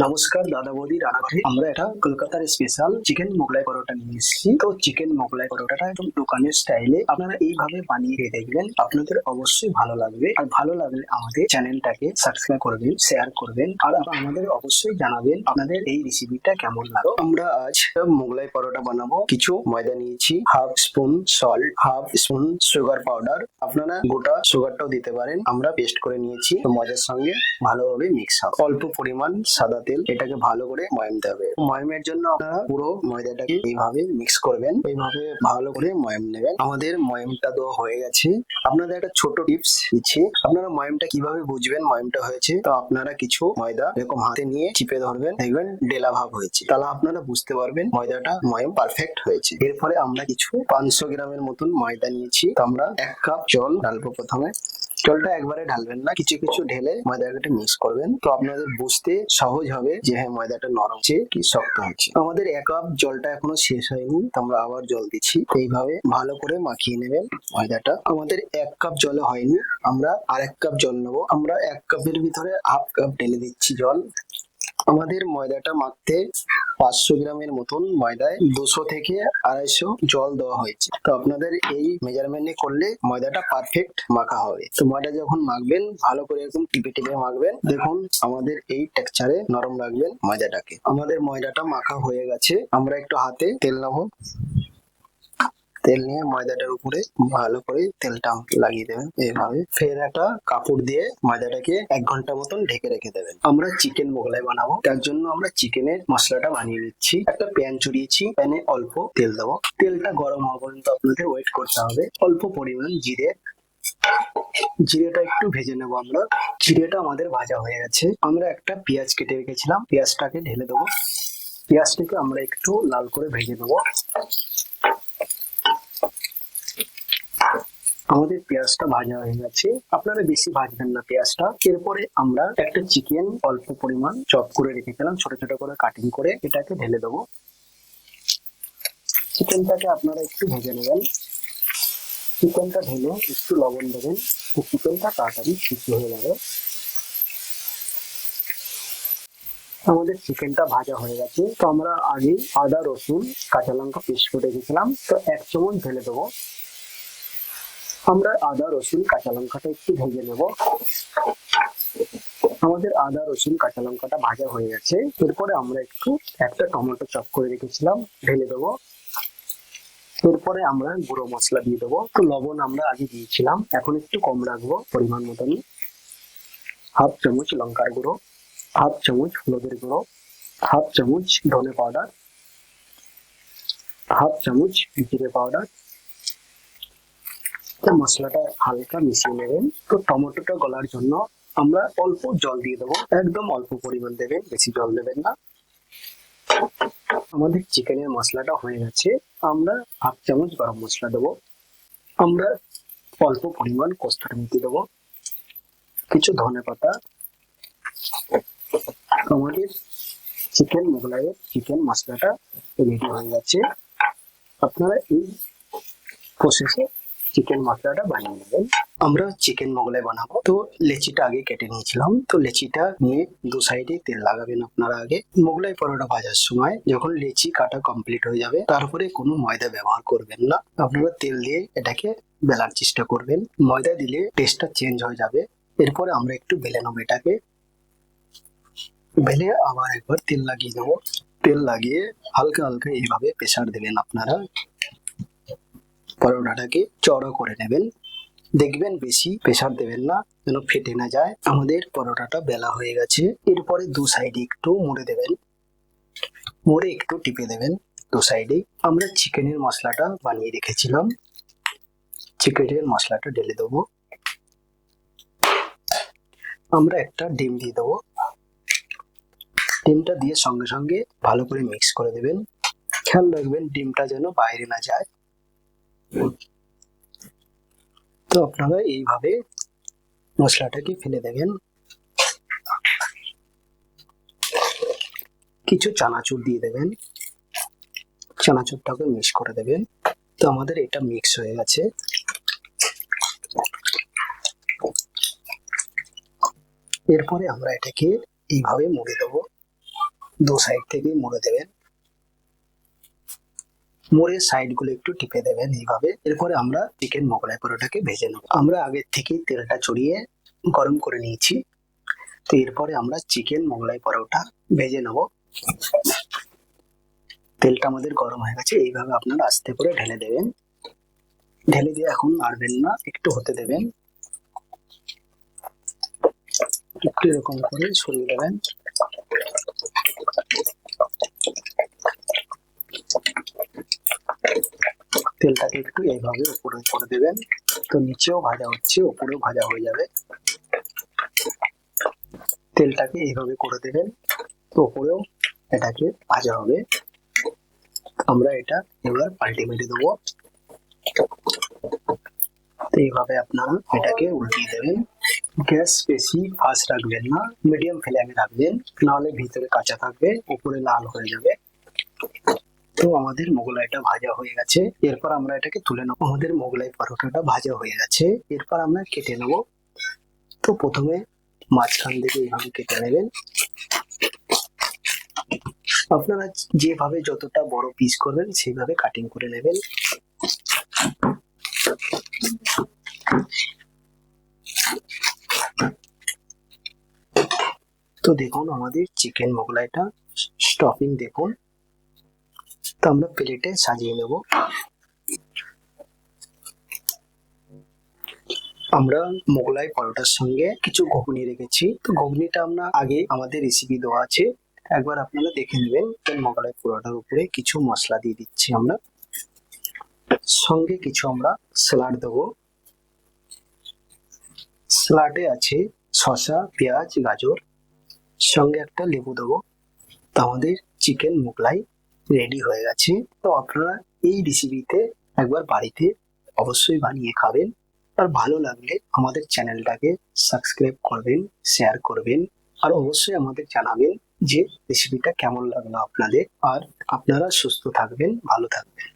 নমস্কার দাদা বৌদি রান্নাঘরে আমরা এটা কলকাতার স্পেশাল চিকেন মোগলাই পরোটা নিয়ে এসেছি। তো চিকেন মোগলাই পরোটাটা একদম দোকানের স্টাইলে আপনারা এইভাবে বানিয়ে খেয়ে দেখবেন, আপনাদের অবশ্যই ভালো লাগবে। আর ভালো লাগলে আমাদের চ্যানেলটাকে সাবস্ক্রাইব করবেন, শেয়ার করবেন, আর আমাদের অবশ্যই জানাবেন আপনাদের এই রেসিপিটা কেমন লাগলো। আমরা আজ মোগলাই পরোটা বানাবো। কিছু ময়দা নিয়েছি, half spoon salt, half spoon sugar powder, আপনারা গোটা সুগারটাও দিতে পারেন। আমরা পেস্ট করে নিয়েছি, তো ময়দার সঙ্গে ভালোভাবে মিক্স হবে। অল্প পরিমাণ সাদা তেল, এটাকে ভালো করে ময়াম দিতে হবে। ময়ামের জন্য আপনারা পুরো ময়দাটাকে এইভাবে মিক্স করবেন, এইভাবে ভালো করে ময়াম নেবেন। আমাদের ময়ামটা দেওয়া হয়ে গেছে। আপনাদের একটা ছোট টিপস দিচ্ছি, আপনারা ময়ামটা কিভাবে বুঝবেন ময়ামটা হয়েছে। তো আপনারা কিছু ময়দা এরকম হাতে নিয়ে চিপে ধরবেন, দেখবেন ডেলা ভাব হয়েছে, তাহলে আপনারা বুঝতে পারবেন ময়দাটা ময়াম পারফেক্ট হয়েছে। এরপরে আমরা কিছু 500 গ্রামের মতন ময়দা নিয়েছি। তো আমরা 1 কাপ জল ঢালবো। প্রথমে জলটা একবারে ঢালবেন না, কিছু কিছু ঢেলে ময়দাটাকে মিক্স করবেন, তো আপনাদের বুঝতে সহজ হবে যে হ্যাঁ ময়দাটা নরম হচ্ছে কি শক্ত হচ্ছে। আমাদের 1 কাপ জলটা এখনো শেষ হয়নি, তো আমরা আবার জল দিচ্ছি। এইভাবে ভালো করে মাখিয়ে নেবেন ময়দাটা। আমাদের 1 কাপ জলে হয়নি, আমরা আর 1 কাপ জল নেবো। আমরা 1 কাপের ভিতরে হাফ কাপ ঢেলে দিচ্ছি জল। আমাদের ময়দাটা মাখতে 500 গ্রামের মতন ময়দায় 200 থেকে 250 জল দেওয়া হয়েছে। তো আপনাদের এই মেজারমেন্টে করলে ময়দাটা পারফেক্ট মাখা হবে। তো ময়দা যখন মাখবেন ভালো করে এরকম টিপে টিপে মাখবেন। দেখুন আমাদের এই টেক্সচারে নরম রাখবেন ময়দাটাকে। আমাদের ময়দাটা মাখা হয়ে গেছে। আমরা একটু হাতে তেল নেবো, তেল নিয়ে ময়দাটার উপরে ভালো করে তেলটা লাগিয়ে দেবেন এইভাবে। ফের একটা কাপড় দিয়ে ময়দাটাকে 1 ঘন্টা মতন ঢেকে রেখে দেবেন। আমরা চিকেন মোগলাই বানাবো, তার জন্য আমরা চিকেনের মশলাটা বানিয়ে নিচ্ছি। একটা প্যান চড়িয়েছি, প্যানে অল্প তেল দেবো। তেলটা গরম হওয়া পর্যন্ত আপনাদের ওয়েট করতে হবে। অল্প পরিমাণ জিরে, জিরেটা একটু ভেজে নেবো আমরা। জিরেটা আমাদের ভাজা হয়ে গেছে। আমরা একটা পেঁয়াজ কেটে রেখেছিলাম, পেঁয়াজটাকে ঢেলে দেবো। পেঁয়াজটাকে আমরা একটু লাল করে ভেজে নেবো। আমাদের পেঁয়াজটা ভাজা হয়ে গেছে। আপনারা বেশি ভাজবেন না পেঁয়াজটা। এরপরে আমরা একটা চিকেন অল্প পরিমাণ চপ করে রেখেছিলাম, ছোট ছোট করে কাটিং করে, এটাকে ঢেলে দেবো। চিকেনটাকে আপনারা একটু ভেজে নেবেন। চিকেনটা ঢেলে একটু লবণ দেবেন, চিকেনটা তাড়াতাড়ি সিদ্ধ হয়ে যাবে। আমাদের চিকেনটা ভাজা হয়ে গেছে। তো আমরা আগে আদা রসুন কাঁচা লঙ্কা পেস্ট করে রেখেছিলাম, তো 1 চামচ ঢেলে দেবো। আমরা আদা রসুন কাঁচা লঙ্কাটা একটু ভেজে নেব। আমাদের আদা রসুন কাঁচা লঙ্কাটা ভাজা হয়ে গেছে। এরপরে আমরা একটা টমেটো চপ করে রেখেছিলাম ঢেলে দেবো। এরপরে আমরা গুঁড়ো মশলা দিয়ে দেবো। তো লবণ আমরা আগে দিয়েছিলাম, এখন একটু কম রাখবো পরিমাণ মতনই। হাফ চামচ লঙ্কার গুঁড়ো, হাফ চামচ হলুদের গুঁড়ো, হাফ চামচ ধনে পাউডার, হাফ চামচ জিরে পাউডার। মশলাটা হালকা মিশিয়ে নেবেন। তো টমেটোটা গলার জন্য আমরা অল্প জল দিয়ে দেবো, একদম অল্প পরিমাণ দেবেন, বেশি জল দেবেন না। আমাদের চিকেনের মশলাটা হয়ে গেছে। আমরা হাফ চামচ গরম মশলা দেবো। আমরা অল্প পরিমাণ কস্তুরি মেথি দেবো, কিছু ধনে পাতা। আমাদের চিকেন মোগলাইয়ের চিকেন মশলাটা রেডি হয়ে গেছে। আপনারা এই প্রসেসে চিকেন মশলাটা বানিয়ে নেবেন। আমরা চিকেন মোগলাই বানাবো। তো লেচিটা আগে কেটে নিয়েছিলাম, তো লেচিটা নিয়ে 2 সাইডে তেল লাগাবেন আপনারা। আগে মোগলাই পরোটা ভাজার সময় যখন লেচি কাটা কমপ্লিট হয়ে যাবে, তারপরে কোনো ময়দা ব্যবহার করবেন না। আপনারা তেল দিয়ে এটাকে বেলার চেষ্টা করবেন, ময়দা দিলে টেস্টটা চেঞ্জ হয়ে যাবে। এরপরে আমরা একটু বেলে নেবো এটাকে, বেলে আবার একবার তেল লাগিয়ে দেবো। তেল লাগিয়ে হালকা হালকা এইভাবে প্রেসার দেবেন আপনারা। পরোটাটাকে চড়া করে নেবেন, দেখবেন বেশি প্রেসার দেবেন না যেন ফেটে না যায়। আমাদের পরোটাটা বেলা হয়ে গেছে। এরপরে 2 সাইডে একটু মুড়ে দেবেন, মুড়ে একটু টিপে দেবেন 2 সাইডে। আমরা চিকেনের মশলাটা বানিয়ে রেখেছিলাম, চিকেনের মশলাটা ঢেলে দেবো। আমরা একটা ডিম দিয়ে দেবো। ডিমটা দিয়ে সঙ্গে সঙ্গে ভালো করে মিক্স করে দেবেন। খেয়াল রাখবেন ডিমটা যেন বাইরে না যায়। তো আপনারা এইভাবে মশলাটাকে ফেলে দেবেন। কিছু চানাচুর দিয়ে দেবেন, চানাচুরটাকে মিক্স করে দেবেন। তো আমাদের এটা মিক্স হয়ে গেছে। এরপরে আমরা এটাকে এইভাবে মুড়ে দেবো। দু সাইড থেকে মুড়ে দেবেন, মুড়ে সাইড গুলো একটু টিপে দেবেন এইভাবে। এরপরে আমরা চিকেন মোগলাই পরোটাকে ভেজে নেব। আমরা আগের থেকেই তেলটা চড়িয়ে গরম করে নিয়েছি। তো এরপরে আমরা চিকেন মোগলাই পরোটা ভেজে নেব। তেলটা আমাদের গরম হয়ে গেছে, এইভাবে আপনারা আস্তে করে ঢেলে দেবেন। ঢেলে দিয়ে এখন নাড়বেন না, একটু হতে দেবেন, একটু এরকম করে সরিয়ে দেবেন। তেলটাকে একটু এইভাবে উপরে করে দেবেন, তো নিচেও ভাজা হচ্ছে, উপরেও ভাজা হয়ে যাবে। তেলটাকে এইভাবে করে দেবেন, তো উপরেও এটাকে ভাজা হবে। আমরা এটা এবার পাল্টে মেরে দেবো। তো এইভাবে আপনারা এটাকে উল্টিয়ে দেবেন। গ্যাস বেশি ফাস্ট রাখবেন না, মিডিয়াম ফ্লেমে রাখবেন, নাহলে ভিতরে কাঁচা থাকবে, উপরে লাল হয়ে যাবে। তো আমাদের মোগলাইটা ভাজা হয়ে গেছে, এরপর আমরা এটাকে তুলে নেবো। আমাদের মোগলাই পরোটাটা ভাজা হয়ে গেছে, এরপর আমরা কেটে নেব। তো প্রথমে মাঝখান থেকে এইভাবে কেটে নেবেন। আপনারা যেভাবে যতটা বড় পিস করবেন সেইভাবে কাটিং করে নেবেন। তো দেখুন আমাদের চিকেন মোগলাইটা স্টফিং দেখুন। তো আমরা প্লেটে সাজিয়ে নেব। আমরা মোগলাই পরোটার সঙ্গে কিছু ঘুগনি রেখেছি, তো ঘুগনিটা আমরা আগে আমাদের রেসিপি দেওয়া আছে, একবার আপনারা দেখে নেবেন। মোগলাই পরোটার উপরে কিছু মশলা দিয়ে দিচ্ছি আমরা, সঙ্গে কিছু আমরা স্যালাড দেবো। স্যালাডে আছে শসা, পেঁয়াজ, গাজর, সঙ্গে একটা লেবু দেবো। তো আমাদের চিকেন মোগলাই রেডি হয়ে গেছে। তো আপনারা এই রেসিপিতে একবার বাড়িতে অবশ্যই বানিয়ে খাবেন, আর ভালো লাগলে আমাদের চ্যানেলটাকে সাবস্ক্রাইব করবেন, শেয়ার করবেন, আর অবশ্যই আমাদের জানাবেন যে রেসিপিটা কেমন লাগলো আপনাদের। আর আপনারা সুস্থ থাকবেন, ভালো থাকবেন।